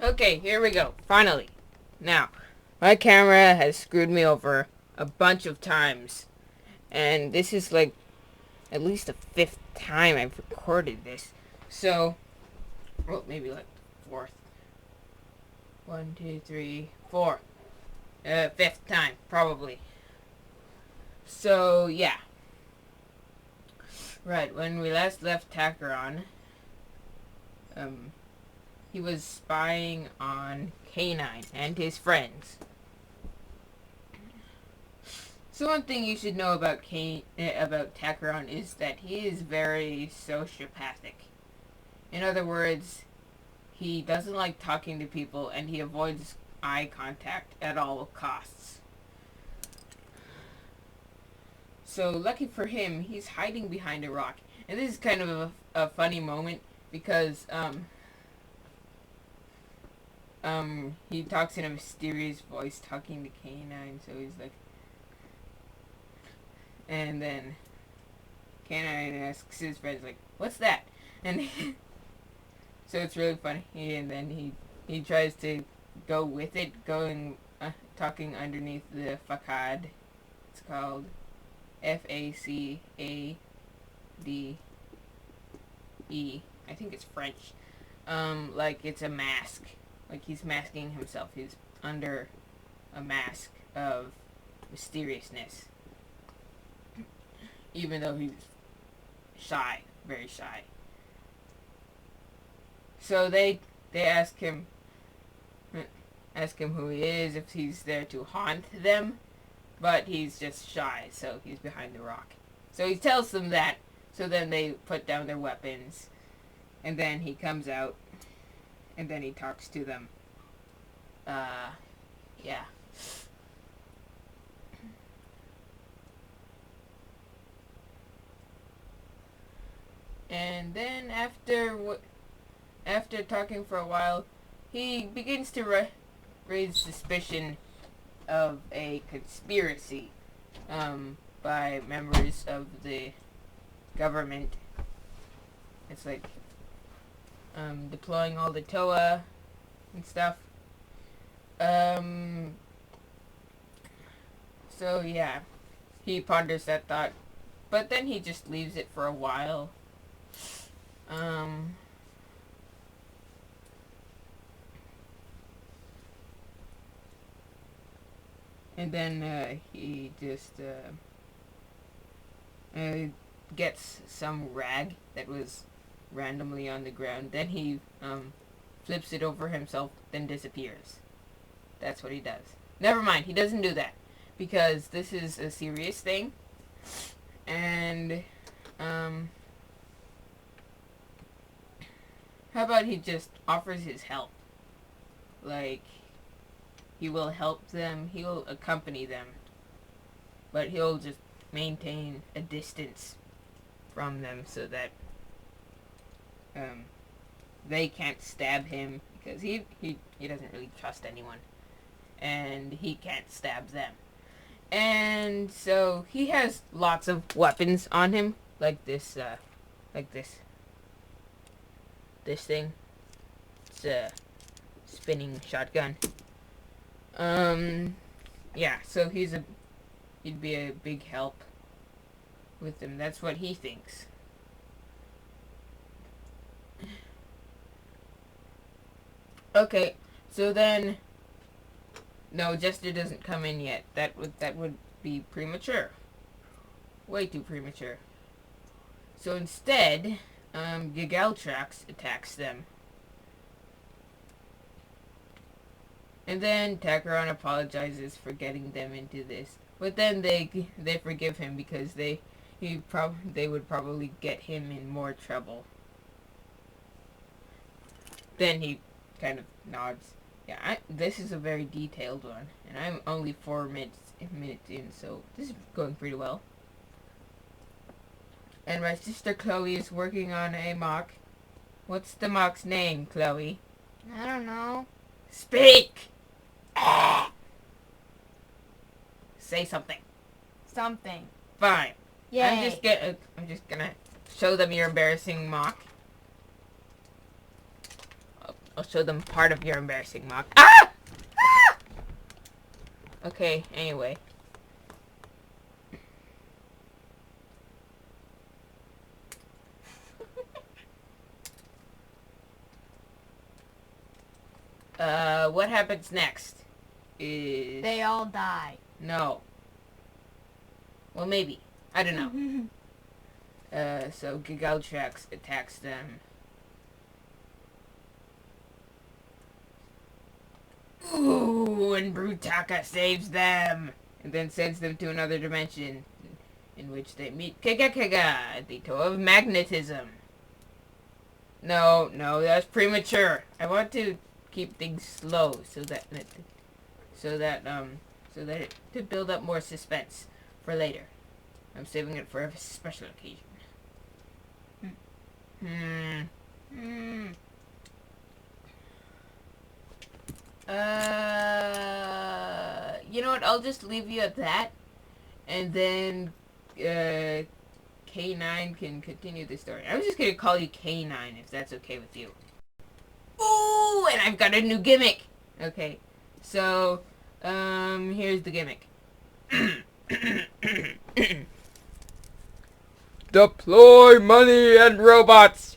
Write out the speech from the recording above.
Okay, here we go. Finally. Now, my camera has screwed me over a bunch of times. And this is like at least the fifth time I've recorded this. So, well, maybe like fourth. 1, 2, 3, 4. Fifth time, probably. So, yeah. Right, when we last left Takaron, he was spying on K9 and his friends. So one thing you should know about about Takaron is that he is very sociopathic. In other words, he doesn't like talking to people and he avoids eye contact at all costs. So lucky for him, he's hiding behind a rock. And this is kind of a funny moment because he talks in a mysterious voice talking to K9, so he's like, and then K9 asks his friends like, "What's that?" And so it's really funny. And then he tries to go with it, talking underneath the facade. It's called FACADE. I think it's French. Like it's a mask. Like he's masking himself. He's under a mask of mysteriousness. Even though he's shy, very shy. So they ask him who he is, if he's there to haunt them, but he's just shy, so he's behind the rock. So he tells them that, so then they put down their weapons, and then he comes out, and then he talks to them. Yeah. And then after talking for a while, he begins to raise suspicion of a conspiracy by members of the government. It's like deploying all the TOA and stuff. So yeah, he ponders that thought, but then he just leaves it for a while. And then he just gets some rag that was randomly on the ground. Then he flips it over himself, then disappears. That's what he does. Never mind, he doesn't do that. Because this is a serious thing. And, how about he just offers his help? Like, he will help them, he'll accompany them. But he'll just maintain a distance from them so that they can't stab him because he doesn't really trust anyone, and he can't stab them. And so he has lots of weapons on him, like this thing. It's a spinning shotgun. Yeah. So he'd be a big help with them. That's what he thinks. Okay, so then, no, Jester doesn't come in yet. That would be premature, way too premature. So instead, Gigaltrax attacks them, and then Takaron apologizes for getting them into this. But then they forgive him because they would probably get him in more trouble. Then he kind of nods. Yeah, this is a very detailed one, and I'm only 4 minutes in, so this is going pretty well. And my sister Chloe is working on a mock. What's the mock's name, Chloe? I don't know. Speak! Say something. Something. Fine. Yay. I'm just gonna show them your embarrassing mock. I'll show them part of your embarrassing mock. Ah! Ah! Okay, anyway. What happens next is... They all die. No. Well, maybe. I don't know. So Gigaltrax attacks them. Ooh, and Brutaka saves them! And then sends them to another dimension, in which they meet Kega, the toe of magnetism. No, that's premature. I want to keep things slow to build up more suspense for later. I'm saving it for a special occasion. You know what? I'll just leave you at that, and then K9 can continue the story. I'm just gonna call you K9 if that's okay with you. Ooh, and I've got a new gimmick. Okay, so here's the gimmick. Deploy money and robots.